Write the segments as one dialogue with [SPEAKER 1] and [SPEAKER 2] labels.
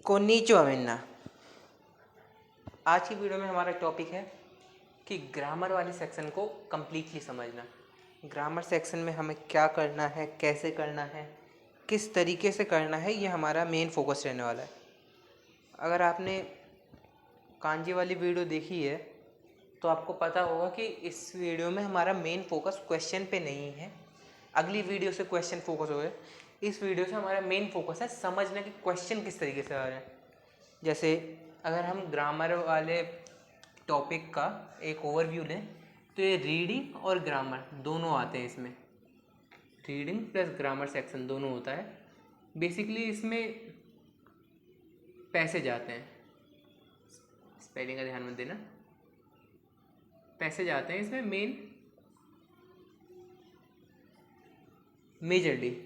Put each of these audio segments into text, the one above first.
[SPEAKER 1] कोन्निचिवा मिन्ना। आज की वीडियो में हमारा टॉपिक है कि ग्रामर वाले सेक्शन को कम्प्लीटली समझना। ग्रामर सेक्शन में हमें क्या करना है, कैसे करना है, किस तरीके से करना है, ये हमारा मेन फोकस रहने वाला है। अगर आपने कांजी वाली वीडियो देखी है तो आपको पता होगा कि इस वीडियो में हमारा मेन फोकस क्वेश्चन पे नहीं है। अगली वीडियो से क्वेश्चन फोकस हो गए। इस वीडियो से हमारा मेन फोकस है समझने कि क्वेश्चन किस तरीके से आ रहे हैं। जैसे अगर हम ग्रामर वाले टॉपिक का एक ओवरव्यू लें तो ये रीडिंग और ग्रामर दोनों आते हैं इसमें। रीडिंग प्लस ग्रामर सेक्शन दोनों होता है। बेसिकली इसमें पैसेज आते हैं, स्पेलिंग का ध्यान मत देना, पैसेज आते हैं इसमें मेजरली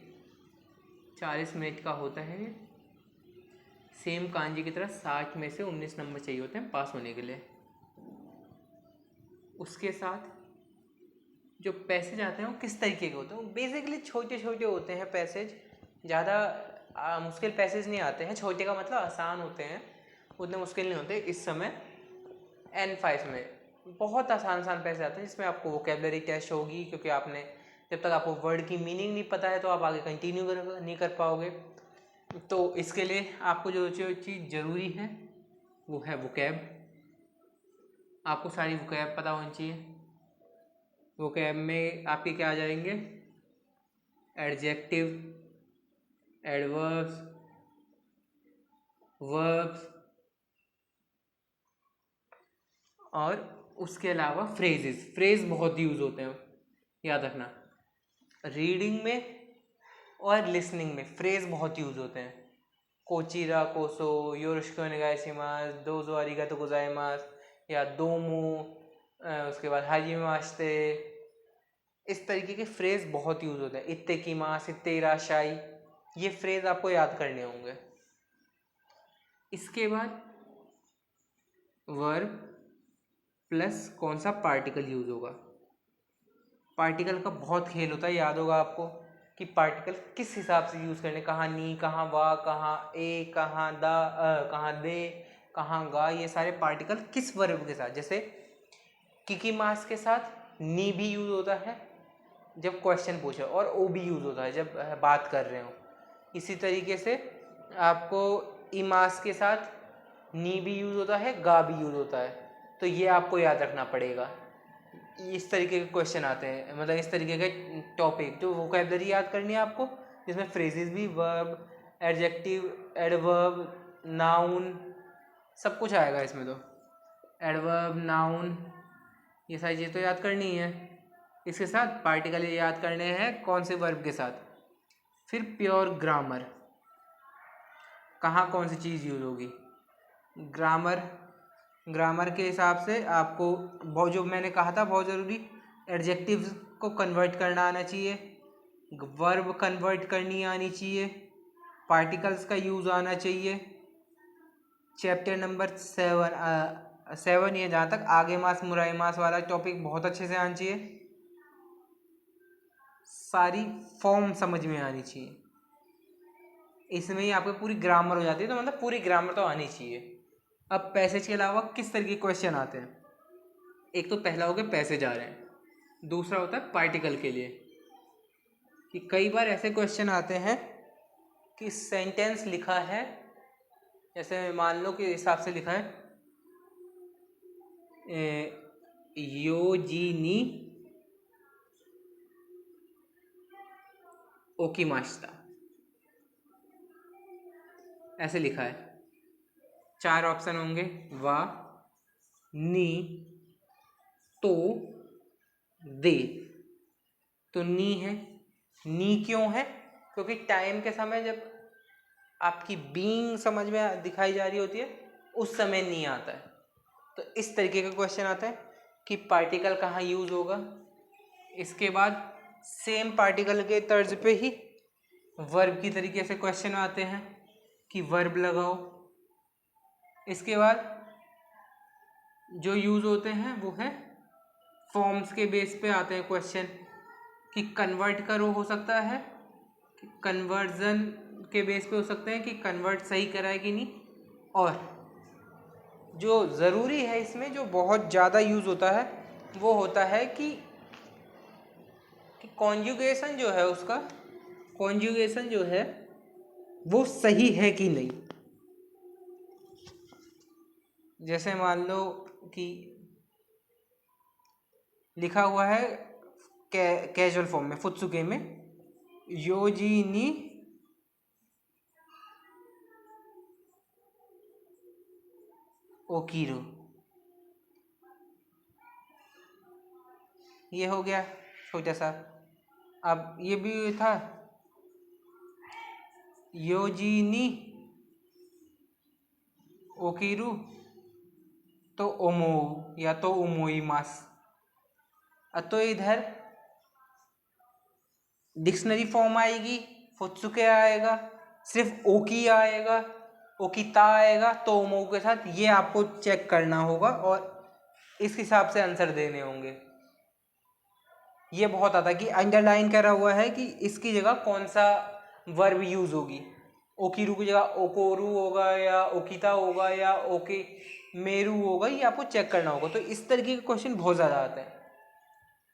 [SPEAKER 1] 40 मिनट का होता है। सेम कांजी की तरह 60 में से 19 नंबर चाहिए होते हैं पास होने के लिए। उसके साथ जो पैसेज आते हैं वो किस तरीके के होते हैं, वो बेसिकली छोटे छोटे होते हैं पैसेज। ज़्यादा मुश्किल पैसेज नहीं आते हैं। छोटे का मतलब आसान होते हैं, उतने मुश्किल नहीं होते। इस समय N5 में बहुत आसान पैसेज आते हैं जिसमें आपको वोकेबलरी टेस्ट होगी, क्योंकि आपने जब तक आपको वर्ड की मीनिंग नहीं पता है तो आप आगे कंटिन्यू नहीं कर पाओगे। तो इसके लिए आपको जो चीज़ ज़रूरी है वो है वोकैब। आपको सारी वोकैब पता होनी चाहिए। वोकैब में आपके क्या आ जाएंगे, एडजेक्टिव, एडवर्ब्स, वर्ब्स और उसके अलावा फ्रेजेस। फ्रेज बहुत यूज़ होते हैं, याद रखना। रीडिंग में और लिसनिंग में फ्रेज बहुत यूज़ होते हैं। कोचिरा कोसो, योरुशिको नेगाइशिमास, दोजो आरिगातो गोजाइमास या दोमो, उसके बाद हाजिमास्ते, इस तरीके के फ्रेज बहुत यूज़ होते हैं। इत्ते की मास, इत्ते इराशाई, ये फ्रेज आपको याद करने होंगे। इसके बाद वर्ब प्लस कौन सा पार्टिकल यूज़ होगा। पार्टिकल का बहुत खेल होता है, याद होगा आपको कि पार्टिकल किस हिसाब से यूज़ करने, कहाँ नी, कहाँ वा, कहाँ ए, कहाँ दा, कहाँ दे, कहाँ गा, ये सारे पार्टिकल किस वर्ब के साथ। जैसे किकी मास के साथ नी भी यूज़ होता है जब क्वेश्चन पूछो, और ओ भी यूज़ होता है जब बात कर रहे हो। इसी तरीके से आपको इमास के साथ नी भी यूज़ होता है, गा भी यूज़ होता है। तो ये आपको याद रखना पड़ेगा। इस तरीके के क्वेश्चन आते हैं, मतलब इस तरीके के टॉपिक जो वोकैबलरी याद करनी है आपको, जिसमें फ्रेजेस भी, वर्ब, एडजेक्टिव, एडवर्ब, नाउन, सब कुछ आएगा इसमें। तो एडवर्ब, नाउन, ये सारी चीज़ तो याद करनी है। इसके साथ पार्टिकल याद करने हैं कौन से वर्ब के साथ। फिर प्योर ग्रामर, कहाँ कौन सी चीज़ यूज़ होगी। ग्रामर के हिसाब से आपको बहुत, जो मैंने कहा था बहुत ज़रूरी, एडजेक्टिव्स को कन्वर्ट करना आना चाहिए, वर्ब कन्वर्ट करनी आनी चाहिए, पार्टिकल्स का यूज़ आना चाहिए। चैप्टर नंबर 7 ये जहाँ तक आगे मास मुराई मास वाला टॉपिक बहुत अच्छे से आना चाहिए। सारी फॉर्म समझ में आनी चाहिए। इसमें ही आपको पूरी ग्रामर हो जाती है। तो मतलब पूरी ग्रामर तो आनी चाहिए। अब पैसेज के अलावा किस तरह के क्वेश्चन आते हैं। एक तो पहला हो गया पैसेज आ रहे हैं, दूसरा होता है पार्टिकल के लिए, कि कई बार ऐसे क्वेश्चन आते हैं कि सेंटेंस लिखा है, जैसे मान लो कि हिसाब से लिखा है योजिनी ओकीमाश्ता, ऐसे लिखा है। 4 ऑप्शन होंगे, वा, नी, तो, दे। तो नी है। नी क्यों है? क्योंकि टाइम के समय जब आपकी बीइंग समझ में दिखाई जा रही होती है उस समय नी आता है। तो इस तरीके का क्वेश्चन आता है कि पार्टिकल कहाँ यूज़ होगा। इसके बाद सेम पार्टिकल के तर्ज पे ही वर्ब की तरीके से क्वेश्चन आते हैं कि वर्ब लगाओ। इसके बाद जो यूज़ होते हैं वो है फॉर्म्स के बेस पे आते हैं क्वेश्चन, कि कन्वर्ट करो हो सकता है, कि कन्वर्जन के बेस पे हो सकते हैं कि कन्वर्ट सही करा है कि नहीं, और जो ज़रूरी है इसमें, जो बहुत ज़्यादा यूज़ होता है, वो होता है कि कॉन्जुगेशन जो है, उसका कॉन्जुगेशन जो है वो सही है कि नहीं। जैसे मान लो कि लिखा हुआ है कैजुअल फॉर्म में, फुत्सुके में योजी नी ओकीरो, ये हो गया छोटा सा। अब ये भी था योजीनी ओकीरू तो ओमो या तो ओमोईमास। तो इधर डिक्शनरी फॉर्म आएगी, फुत्सुके आएगा, सिर्फ ओकी आएगा, ओकिता आएगा, तो ओमो के साथ, ये आपको चेक करना होगा और इस हिसाब से आंसर देने होंगे। ये बहुत आता है कि अंडरलाइन करा हुआ है कि इसकी जगह कौन सा वर्ब यूज होगी। ओकीरू की जगह ओकोरू होगा या ओकिता होगा या ओके मेरू होगा, ये आपको चेक करना होगा। तो इस तरीके के क्वेश्चन बहुत ज़्यादा आते हैं।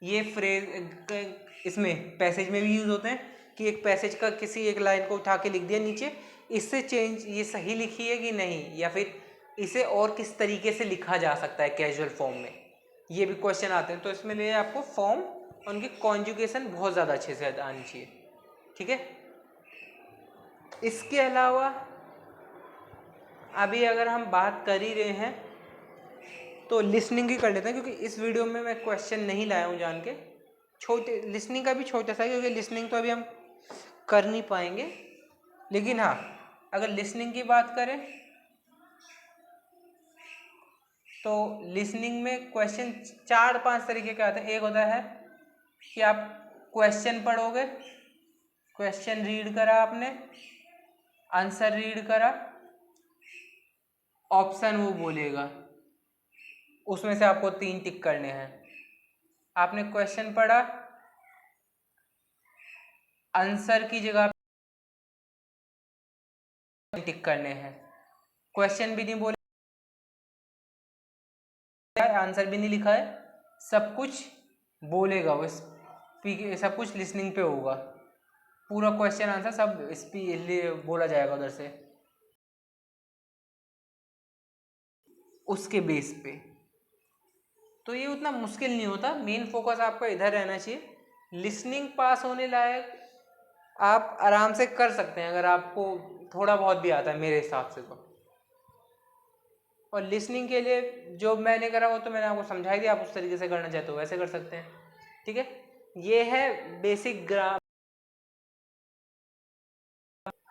[SPEAKER 1] ये फ्रेज इसमें पैसेज में भी यूज होते हैं कि एक पैसेज का किसी एक लाइन को उठा के लिख दिया नीचे, इससे चेंज ये सही लिखी है कि नहीं, या फिर इसे और किस तरीके से लिखा जा सकता है कैजुअल फॉर्म में, ये भी क्वेश्चन आते हैं। तो इसमें लिए आपको फॉर्म, उनकी कॉन्जुगेशन बहुत ज़्यादा अच्छे से आनी चाहिए, ठीक है। इसके अलावा अभी अगर हम बात कर ही रहे हैं तो लिसनिंग ही कर लेते हैं, क्योंकि इस वीडियो में मैं क्वेश्चन नहीं लाया हूँ जान के। छोटे लिसनिंग का भी छोटा सा है, क्योंकि लिसनिंग तो अभी हम कर नहीं पाएंगे। लेकिन हाँ, अगर लिसनिंग की बात करें तो लिसनिंग में क्वेश्चन 4-5 तरीके के आते हैं। एक होता है कि आप क्वेश्चन पढ़ोगे, क्वेश्चन रीड करा आपने, आंसर रीड करा, ऑप्शन वो बोलेगा, उसमें से आपको 3 टिक करने हैं। आपने क्वेश्चन पढ़ा, आंसर की जगह टिक करने हैं। क्वेश्चन भी नहीं बोले, आंसर भी नहीं लिखा है, सब कुछ बोलेगा वो, सब कुछ लिसनिंग पे होगा, पूरा क्वेश्चन आंसर सब बोला जाएगा उधर से, उसके बेस पे। तो ये उतना मुश्किल नहीं होता, मेन फोकस आपका इधर रहना चाहिए। लिसनिंग पास होने लायक आप आराम से कर सकते हैं अगर आपको थोड़ा बहुत भी आता है मेरे हिसाब से तो। और लिसनिंग के लिए जो मैंने करा वो तो मैंने आपको समझा ही दिया, आप उस तरीके से करना चाहते हो वैसे कर सकते हैं, ठीक है। ये है बेसिक ग्रामर।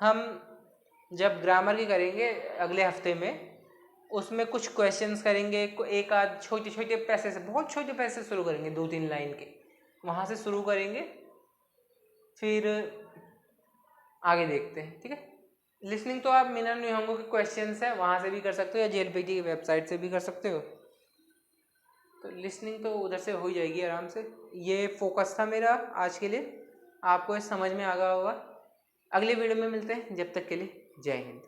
[SPEAKER 1] हम जब ग्रामर की करेंगे अगले हफ्ते में, उसमें कुछ क्वेश्चंस करेंगे, एक आध छोटे छोटे पैसे से, बहुत छोटे पैसे शुरू करेंगे, 2-3 लाइन के, वहाँ से शुरू करेंगे, फिर आगे देखते हैं, ठीक है। लिसनिंग तो आप मीना निहंगो के क्वेश्चंस हैं वहाँ से भी कर सकते हो या जेएलपीटी की वेबसाइट से भी कर सकते हो। तो लिसनिंग तो उधर से हो ही जाएगी आराम से। ये फोकस था मेरा आज के लिए, आपको ये समझ में आ गया होगा। अगले वीडियो में मिलते हैं, जब तक के लिए जय हिंद।